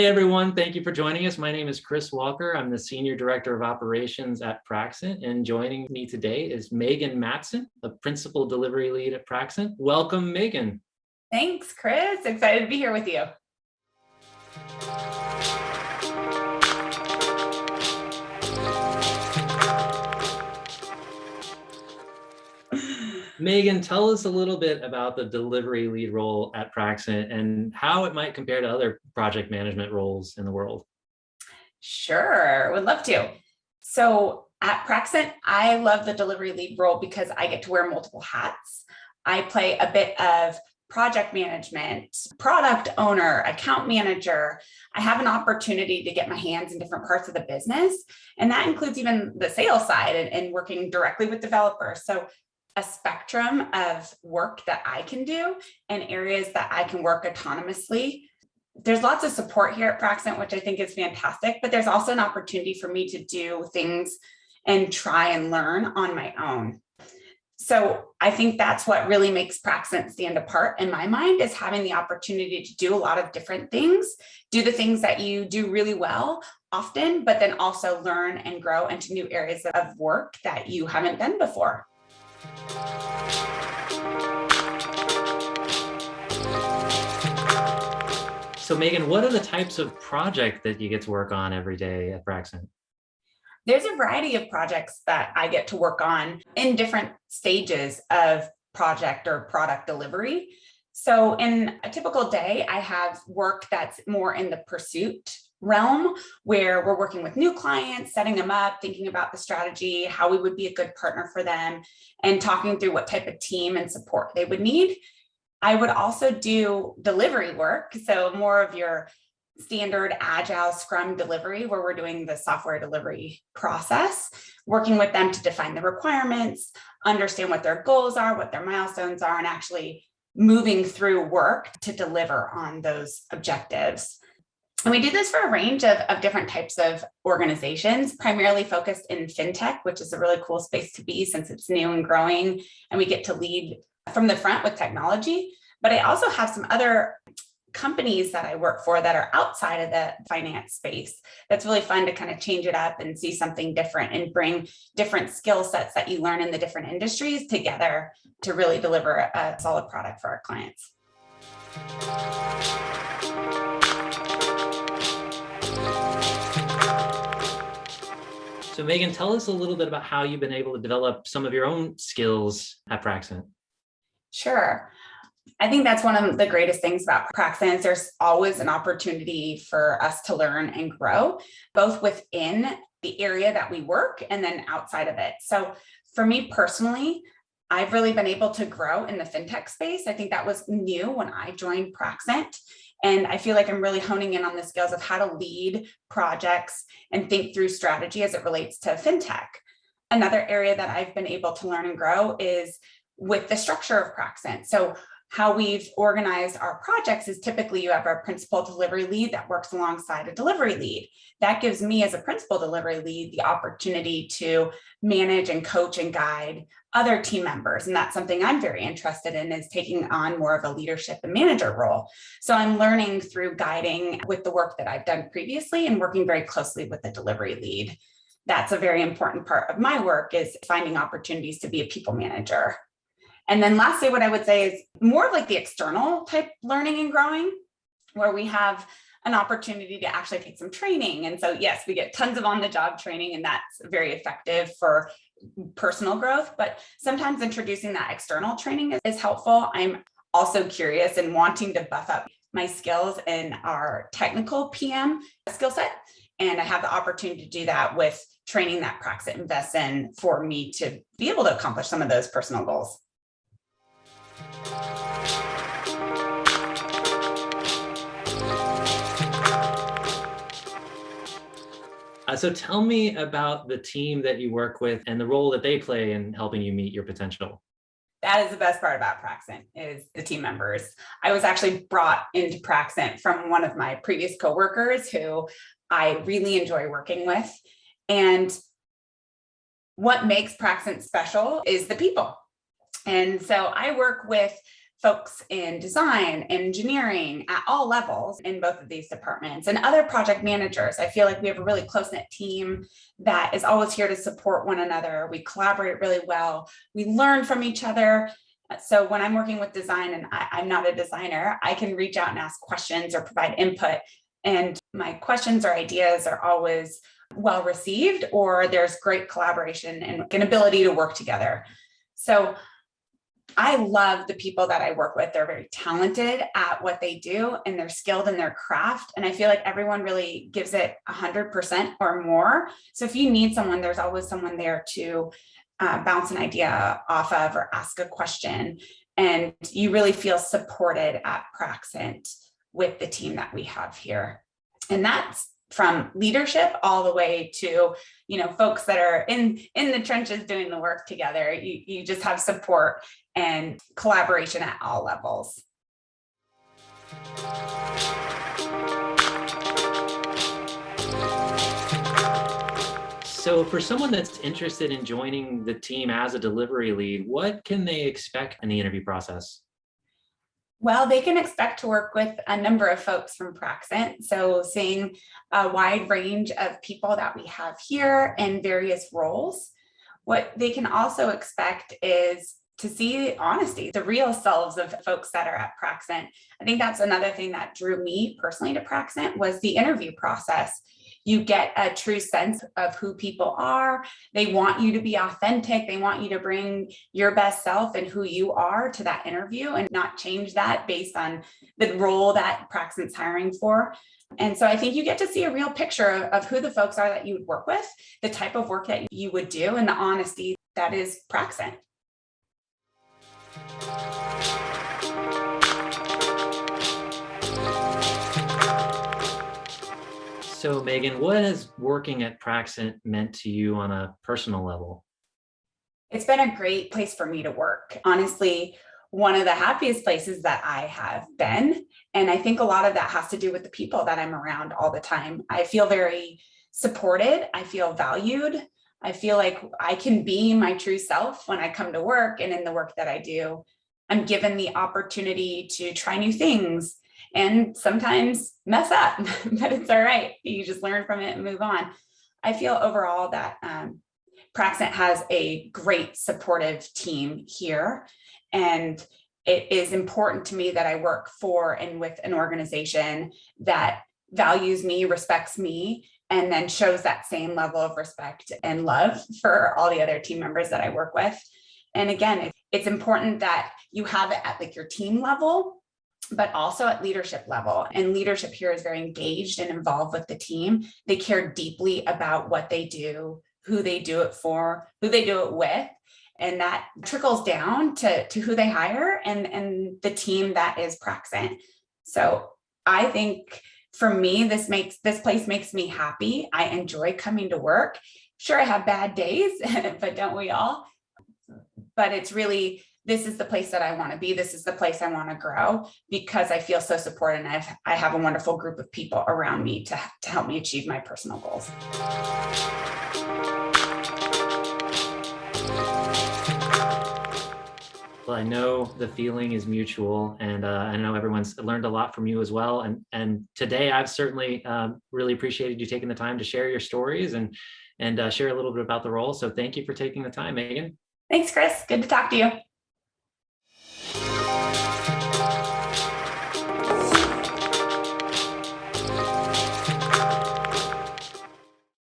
Hey everyone, thank you for joining us. My name is Chris Walker. I'm the Senior Director of Operations at Praxent, and joining me today is Meghan Matson, the Principal Delivery Lead at Praxent. Welcome, Meghan. Thanks, Chris. Excited to be here with you. Meghan, tell us a little bit about the delivery lead role at Praxent and how it might compare to other project management roles in the world. Sure, would love to. So at Praxent, I love the delivery lead role because I get to wear multiple hats. I play a bit of project management, product owner, account manager. I have an opportunity to get my hands in different parts of the business. And that includes even the sales side and working directly with developers. So a spectrum of work that I can do and areas that I can work autonomously. There's lots of support here at Praxent, which I think is fantastic, but there's also an opportunity for me to do things and try and learn on my own. So I think that's what really makes Praxent stand apart in my mind, is having the opportunity to do a lot of different things, do the things that you do really well often, but then also learn and grow into new areas of work that you haven't done before. So Meghan, what are the types of projects that you get to work on every day at Praxent? There's a variety of projects that I get to work on in different stages of project or product delivery. So in a typical day, I have work that's more in the pursuit realm, where we're working with new clients, setting them up, thinking about the strategy, how we would be a good partner for them, and talking through what type of team and support they would need. I would also do delivery work, so more of your standard agile scrum delivery, where we're doing the software delivery process, working with them to define the requirements, understand what their goals are, what their milestones are, and actually moving through work to deliver on those objectives. And we do this for a range of different types of organizations, primarily focused in fintech, which is a really cool space to be since it's new and growing, and we get to lead from the front with technology. But I also have some other companies that I work for that are outside of the finance space. That's really fun to kind of change it up and see something different and bring different skill sets that you learn in the different industries together to really deliver a solid product for our clients. So Meghan, tell us a little bit about how you've been able to develop some of your own skills at Praxent. Sure. I think that's one of the greatest things about Praxent. There's always an opportunity for us to learn and grow, both within the area that we work and then outside of it. So for me personally, I've really been able to grow in the fintech space. I think that was new when I joined Praxent. And I feel like I'm really honing in on the skills of how to lead projects and think through strategy as it relates to fintech. Another area that I've been able to learn and grow is with the structure of Praxent. So how we've organized our projects is typically you have a principal delivery lead that works alongside a delivery lead. That gives me as a principal delivery lead the opportunity to manage and coach and guide other team members. And that's something I'm very interested in, is taking on more of a leadership and manager role. So I'm learning through guiding with the work that I've done previously and working very closely with the delivery lead. That's a very important part of my work, is finding opportunities to be a people manager. And then lastly, what I would say is more of like the external type learning and growing, where we have an opportunity to actually take some training. And so, yes, we get tons of on-the-job training, and that's very effective for personal growth. But sometimes introducing that external training is helpful. I'm also curious and wanting to buff up my skills in our technical PM skill set. And I have the opportunity to do that with training that Praxent invests in for me to be able to accomplish some of those personal goals. So tell me about the team that you work with and the role that they play in helping you meet your potential. That is the best part about Praxent, is the team members. I was actually brought into Praxent from one of my previous coworkers who I really enjoy working with. And what makes Praxent special is the people. And so I work with folks in design, engineering at all levels in both of these departments, and other project managers. I feel like we have a really close-knit team that is always here to support one another. We collaborate really well. We learn from each other. So when I'm working with design and I'm not a designer, I can reach out and ask questions or provide input. And my questions or ideas are always well received, or there's great collaboration and an ability to work together. So I love the people that I work with. They're very talented at what they do and they're skilled in their craft. And I feel like everyone really gives it 100% or more. So if you need someone, there's always someone there to bounce an idea off of or ask a question. And you really feel supported at Praxent with the team that we have here. And that's from leadership all the way to, folks that are in the trenches doing the work together. You just have support and collaboration at all levels. So for someone that's interested in joining the team as a delivery lead, what can they expect in the interview process? Well, they can expect to work with a number of folks from Praxent. So seeing a wide range of people that we have here in various roles. What they can also expect is to see honesty, the real selves of folks that are at Praxent. I think that's another thing that drew me personally to Praxent was the interview process. You get a true sense of who people are. They want you to be authentic. They want you to bring your best self and who you are to that interview and not change that based on the role that Praxent's hiring for. And so I think you get to see a real picture of who the folks are that you would work with, the type of work that you would do, and the honesty that is Praxent. So Megan, what has working at Praxent meant to you on a personal level? It's been a great place for me to work. Honestly, one of the happiest places that I have been. And I think a lot of that has to do with the people that I'm around all the time. I feel very supported. I feel valued. I feel like I can be my true self when I come to work, and in the work that I do. I'm given the opportunity to try new things and sometimes mess up, but it's all right. You just learn from it and move on. I feel overall that Praxent has a great supportive team here. And it is important to me that I work for and with an organization that values me, respects me, and then shows that same level of respect and love for all the other team members that I work with. And again, it's important that you have it at like your team level, but also at leadership level. And leadership here is very engaged and involved with the team. They care deeply about what they do, who they do it for, who they do it with. And that trickles down to who they hire and the team that is Praxent. So I think for me, this place makes me happy. I enjoy coming to work. Sure, I have bad days, but don't we all? But it's really, this is the place that I want to be. This is the place I want to grow because I feel so supported, and I have a wonderful group of people around me to help me achieve my personal goals. Well, I know the feeling is mutual, and I know everyone's learned a lot from you as well. And today, I've certainly really appreciated you taking the time to share your stories and share a little bit about the role. So thank you for taking the time, Megan. Thanks, Chris. Good to talk to you.